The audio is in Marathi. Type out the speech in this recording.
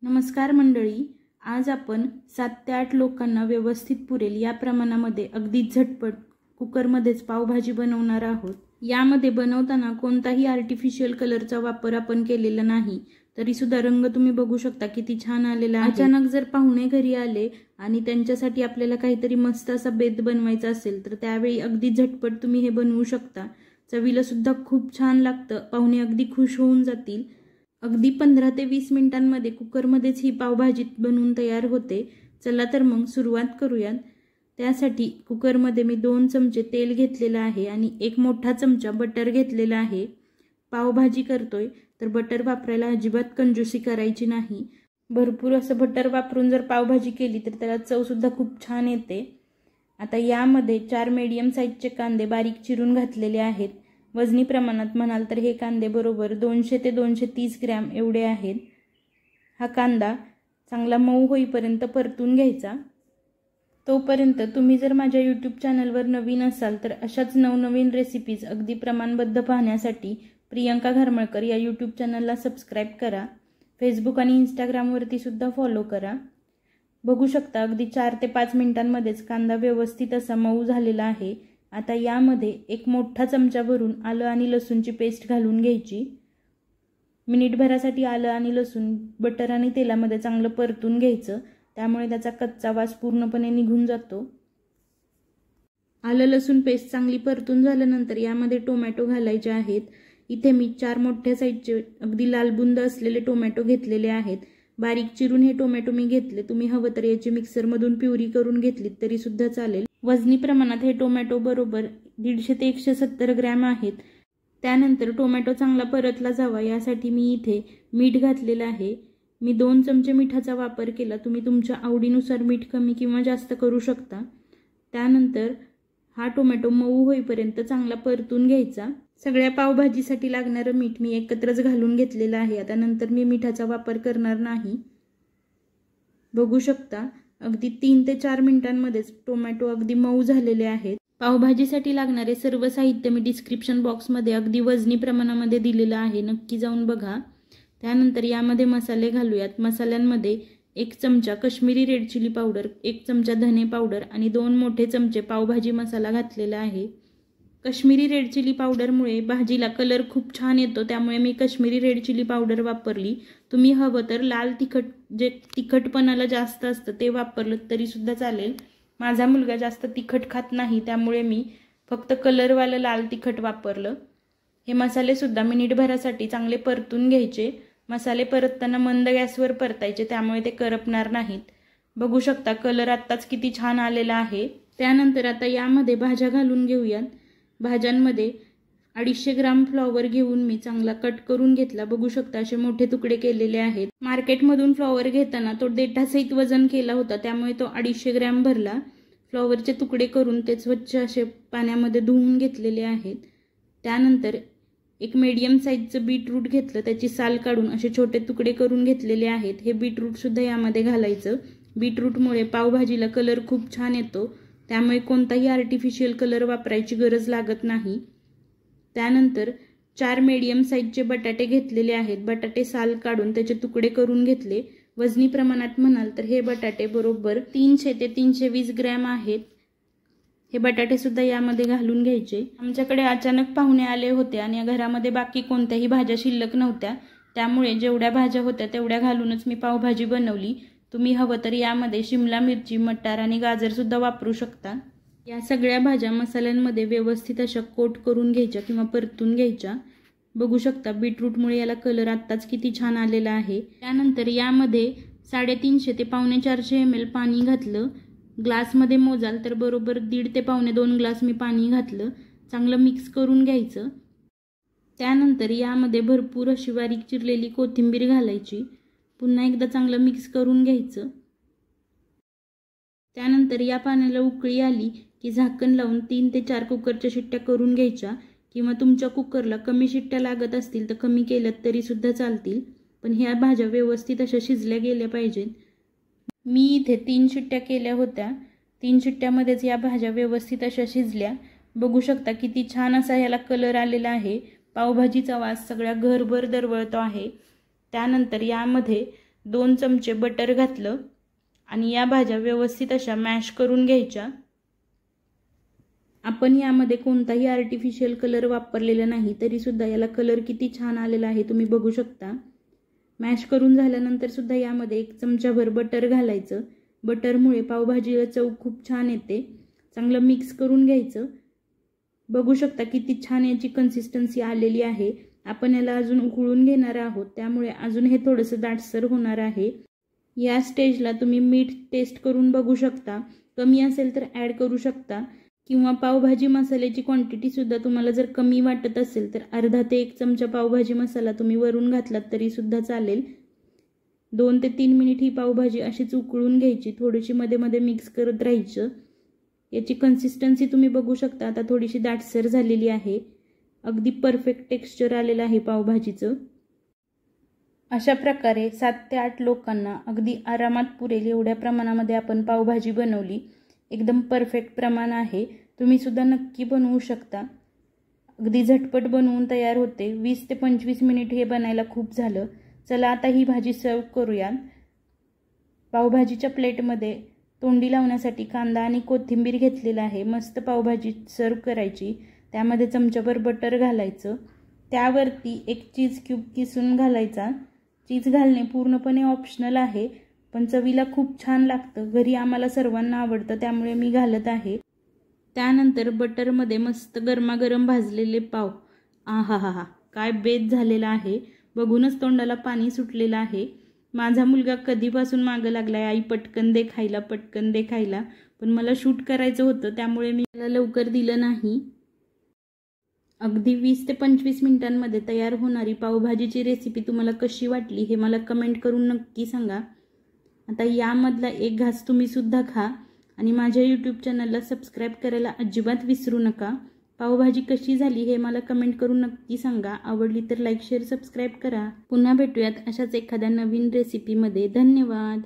नमस्कार मंडळी, आज आपण 7 ते 8 लोकांना व्यवस्थित पुरेल या प्रमाणामध्ये अगदी झटपट कुकरमध्येच पावभाजी बनवणार आहोत। यामध्ये बनवताना कोणताही आर्टिफिशियल कलरचा वापर आपण केलेला नाही, तरी सुद्धा रंग तुम्ही बघू शकता किती छान आलेला आहे। अचानक जर पाहुणे घरी आले आणि त्यांच्यासाठी आपल्याला काहीतरी मस्त असा बेत बनवायचा असेल तर त्यावेळी अगदी झटपट तुम्ही हे बनवू शकता। चवीला सुद्धा खूप छान लागतं, पाहुणे अगदी खुश होऊन जातील। अगदी 15 ते 20 मिनिटांमध्ये कुकरमध्येच ही पावभाजी बनवून तयार होते। चला तर मग सुरुवात करूयात। त्यासाठी कुकरमध्ये मी 2 चमचे तेल घेतलेलं आहे आणि 1 मोठा चमचा बटर घेतलेला आहे। पावभाजी करतोय तर बटर वापरायला अजिबात कंजूसी करायची नाही। भरपूर असं बटर वापरून जर पावभाजी केली तर त्याला चव सुद्धा खूप छान येते। आता यामध्ये 4 मीडियम साईजचे कांदे बारीक चिरून घातलेले आहेत। वजनी प्रमाणात म्हणाल तर हे कांदे बरोबर 200 ते 230 ग्रॅम एवढे आहेत। हा कांदा चांगला मऊ होईपर्यंत परतून घ्यायचा। तोपर्यंत तुम्ही जर माझ्या YouTube चॅनलवर नवीन असाल तर अशाच नवनवीन रेसिपीज अगदी प्रमाणबद्ध पाहण्यासाठी प्रियंका घरमळकर या YouTube चॅनलला सबस्क्राइब करा। फेसबुक आणि इंस्टाग्रामवरती सुद्धा फॉलो करा। बघू शकता अगदी 4 ते 5 मिनिटांमध्येच कांदा व्यवस्थित असा मऊ झालेला आहे। आता यामध्ये 1 मोठा चमचा भरून आलं आणि लसूणची पेस्ट घालून घ्यायची। मिनिटभरासाठी आलं आणि लसूण बटर आणि तेलामध्ये चांगलं परतून घ्यायचं, त्यामुळे त्याचा कच्चा वास पूर्णपणे निघून जातो। आलं लसूण पेस्ट चांगली परतून झाल्यानंतर यामध्ये टोमॅटो घालायचे आहेत। इथे मी 4 मोठ्या साईजचे अगदी लालबुंद असलेले टोमॅटो घेतलेले आहेत। बारीक चिरून हे टोमॅटो मी घेतले, तुम्ही हवं तर याची मिक्सरमधून प्युरी करून घेतलीत तरी सुद्धा चालेल। वजनी प्रमाणात हे टोमॅटो बरोबर 150 ते 170 ग्रॅम आहेत। त्यानंतर टोमॅटो चांगला परतला जावा यासाठी मी इथे मीठ घातलेलं आहे। मी 2 चमचे मिठाचा वापर केला, तुम्ही तुमच्या आवडीनुसार मीठ कमी किंवा जास्त करू शकता। त्यानंतर हा टोमॅटो मऊ होईपर्यंत चांगला परतून घ्यायचा। सगळ्या पावभाजीसाठी लागणारं मीठ मी एकत्रच घालून घेतलेलं आहे। आता नंतर मी मिठाचा वापर करणार नाही। बघू शकता अगदी 3 ते 4 मिनिटांमध्येच टोमॅटो अगदी मऊ झालेले आहेत। पावभाजीसाठी लागणारे सर्व साहित्य मी डिस्क्रिप्शन बॉक्समध्ये अगदी वजनी प्रमाणामध्ये दिलेलं आहे, नक्की जाऊन बघा। त्यानंतर यामध्ये मसाले घालूयात। मसाल्यांमध्ये 1 चमचा काश्मीरी रेड चिली पावडर, 1 चमचा धने पावडर आणि 2 मोठे चमचे पावभाजी मसाला घातलेला आहे। काश्मीरी रेड चिली पावडरमुळे भाजीला कलर खूप छान येतो, त्यामुळे मी काश्मीरी रेड चिली पावडर वापरली। तुम्ही हवं तर लाल तिखट जे तिखटपणाला जास्त असतं ते वापरलं तरी सुद्धा चालेल। माझा मुलगा जास्त तिखट खात नाही, त्यामुळे मी फक्त कलरवालं लाल तिखट वापरलं। हे मसाले सुद्धा मिनिटभरासाठी चांगले परतून घ्यायचे। मसाले परतताना मंद गॅसवर परतायचे, त्यामुळे ते करपणार नाहीत। बघू शकता कलर आत्ताच किती छान आलेला आहे। त्यानंतर आता यामध्ये भाज्या घालून घेऊयात। भाज्यांमध्ये 250 ग्राम फ्लॉवर घेऊन मी चांगला कट करून घेतला। बघू शकता असे मोठे तुकडे केलेले आहेत। मार्केटमधून फ्लॉवर घेताना तो देठासहित वजन केला होता, त्यामुळे तो 250 ग्रॅम भरला। फ्लॉवरचे तुकडे करून ते स्वच्छ असे पाण्यामध्ये धुवून घेतलेले आहेत। त्यानंतर 1 मीडियम साईजचं बीटरूट घेतलं, त्याची साल काढून असे छोटे तुकडे करून घेतलेले आहेत। हे बीटरूट सुद्धा यामध्ये घालायचं। बीटरूटमुळे पावभाजीला कलर खूप छान येतो, त्यामुळे कोणताही आर्टिफिशियल कलर वापरायची गरज लागत नाही। त्यानंतर 4 मीडियम साईजचे बटाटे घेतलेले आहेत। बटाटे साल काढून त्याचे तुकडे करून घेतले। वजनी प्रमाणात म्हणाल तर हे बटाटे बरोबर 300 ते 320 ग्रॅम आहेत। हे बटाटे सुद्धा यामध्ये घालून घ्यायचे। आमच्याकडे अचानक पाहुणे आले होते आणि घरामध्ये बाकी कोणत्याही भाज्या शिल्लक नव्हत्या, त्यामुळे जेवढ्या भाज्या होत्या तेवढ्या घालूनच मी पावभाजी बनवली। तुम्ही हवं तर यामध्ये शिमला मिरची, मटार आणि गाजर सुद्धा वापरू शकता। या सगळ्या भाज्या मसाल्यांमध्ये व्यवस्थित अशा कोट करून घ्यायच्या किंवा परतून घ्यायच्या। बघू शकता बीटरूटमुळे याला कलर आत्ताच किती छान आलेला आहे। त्यानंतर यामध्ये 350 ते 450 ml पाणी घातलं। ग्लासमध्ये मोजाल तर बरोबर 1.5 ते 2.25 ग्लास मी पाणी घातलं। चांगलं मिक्स करून घ्यायचं। त्यानंतर यामध्ये भरपूर अशी बारीक चिरलेली कोथिंबीर घालायची। पुन्हा एकदा चांगलं मिक्स करून घ्यायचं। त्यानंतर या पाण्याला उकळी आली की झाकण लावून 3 ते 4 कुकरच्या शिट्ट्या करून घ्यायच्या, किंवा तुमच्या कुकरला कमी शिट्ट्या लागत असतील तर कमी केल्यात तरी सुद्धा चालतील, पण ह्या भाज्या व्यवस्थित अशा शिजल्या गेल्या पाहिजेत। मी इथे 3 शिट्ट्या केल्या होत्या। 3 शिट्ट्यामध्येच या भाज्या व्यवस्थित अशा शिजल्या। बघू शकता किती छान असा याला कलर आलेला आहे। पावभाजीचा वास सगळ्या घरभर दरवळतो आहे। त्यानंतर यामध्ये 2 चमचे बटर घातलं आणि या भाज्या व्यवस्थित अशा मॅश करून घ्यायच्या। आपण यामध्ये कोणताही आर्टिफिशियल कलर वापरलेला नाही, तरी सुद्धा याला कलर किती छान आलेला आहे तुम्ही बघू शकता। मॅश करून झाल्यानंतर सुद्धा यामध्ये 1 चमचाभर बटर घालायचं। बटरमुळे पावभाजीला चव खूप छान येते। चांगलं मिक्स करून घ्यायचं। बघू शकता किती छान याची कन्सिस्टन्सी आलेली आहे। आपण याला अजून उकळून घेणार आहोत, त्यामुळे अजून हे थोडंसं दाटसर होणार आहे। या स्टेजला तुम्ही मीठ टेस्ट करून बघू शकता, कमी असेल तर ॲड करू शकता किंवा पावभाजी मसाल्याची क्वांटिटी सुद्धा तुम्हाला जर कमी वाटत असेल तर अर्धा ते 1 चमचा पावभाजी मसाला तुम्ही वरून घातलात तरी सुद्धा चालेल। 2 ते 3 मिनिट ही पावभाजी अशीच उकळून घ्यायची, थोडीशी मध्ये मध्ये मिक्स करत राहायचं। याची कन्सिस्टन्सी तुम्ही बघू शकता, आता थोडीशी दाटसर झालेली आहे। अगदी परफेक्ट टेक्स्चर आलेलं आहे पावभाजीचं। अशा प्रकारे 7 ते 8 लोकांना अगदी आरामात पुरेल एवढ्या प्रमाणामध्ये आपण पावभाजी बनवली। एकदम परफेक्ट प्रमाण आहे, तुम्ही सुद्धा नक्की बनवू शकता। अगदी झटपट बनवून तयार होते। 20 ते 25 मिनिट हे बनायला खूप झालं। चला आता ही भाजी सर्व करूया। पावभाजीच्या प्लेटमध्ये तोंडी लावण्यासाठी कांदा आणि कोथिंबीर घेतलेला आहे। मस्त पावभाजी सर्व करायची। त्यामध्ये चमचाभर बटर घालायचं, त्यावरती 1 चीज क्यूब किसून घालायचा। चीज घालणे पूर्णपणे ऑप्शनल आहे, पण चवीला खूप छान लागतं। घरी आम्हाला सर्वांना आवडतं, त्यामुळे मी घालत आहे। त्यानंतर बटरमध्ये मस्त गरमागरम भाजलेले पाव, आहाहा काय बेत झालेला आहे। बघूनच तोंडाला पाणी सुटलेलं आहे। माझा मुलगा कधीपासून मागं लागलाय, आई पटकन दे खायला, पटकन दे खायला, पण मला शूट करायचं होतं त्यामुळे मी त्याला लवकर दिलं नाही। अगदी 20 ते 25 मिनिटांमध्ये तयार होणारी पावभाजीची रेसिपी तुम्हाला कशी वाटली हे मला कमेंट करून नक्की सांगा। आता यामधला 1 घास तुम्ही सुद्धा खा आणि माझ्या यूट्यूब चॅनलला सबस्क्राईब करायला अजिबात विसरू नका। पावभाजी कशी झाली हे मला कमेंट करून नक्की सांगा। आवडली तर लाईक शेअर सबस्क्राईब करा। पुन्हा भेटूयात अशाच एखाद्या नवीन रेसिपीमध्ये। धन्यवाद।